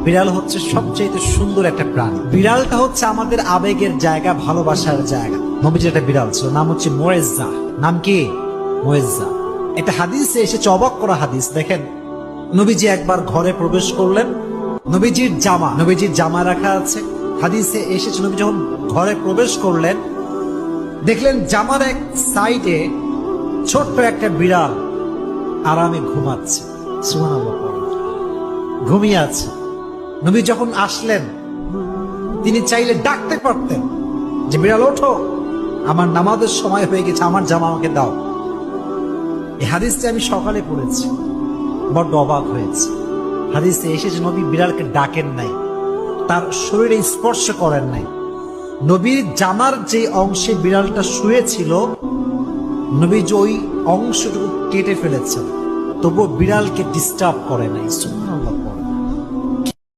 বিড়াল হচ্ছে সবচেয়ে সুন্দর একটা প্রাণী। বিড়ালটা হচ্ছে আমাদের আবেগের জায়গা, ভালোবাসার জায়গা। নবীজির একটা বিড়াল ছিল, নাম হচ্ছে মুয়েজ্জা। নাম কি? মুয়েজ্জা। একটা হাদিসে এসেছে, অবাক করা হাদিস। দেখেন, নবীজি একবার ঘরে প্রবেশ করলেন, নবীজির জামা রাখা আছে। হাদিসে এসেছে, নবী যখন ঘরে প্রবেশ করলেন, দেখলেন জামার এক সাইডে ছোট্ট একটা বিড়াল আরামে ঘুমাচ্ছে। সুবহানাল্লাহ, ঘুমিয়ে আছে। নবী যখন আসলেন, তিনি চাইলে ডাকতে পারতেন যে বিড়াল ওঠো, আমার নামাজের সময় হয়ে গেছে, আমার জামা আমাকে দাও। এই হাদিসটি আমি সকালে পড়েছি, বড্ড অবাক হয়েছে। হাদিসে এসেছে নবী বিড়ালকে ডাকেন নাই, তার শরীরে স্পর্শ করেন নাই। নবীর জামার যে অংশে বিড়ালটা শুয়েছিল, নবী যে ওই অংশটুকু কেটে ফেলেছেন, তবুও বিড়ালকে ডিস্টার্ব করে নাই।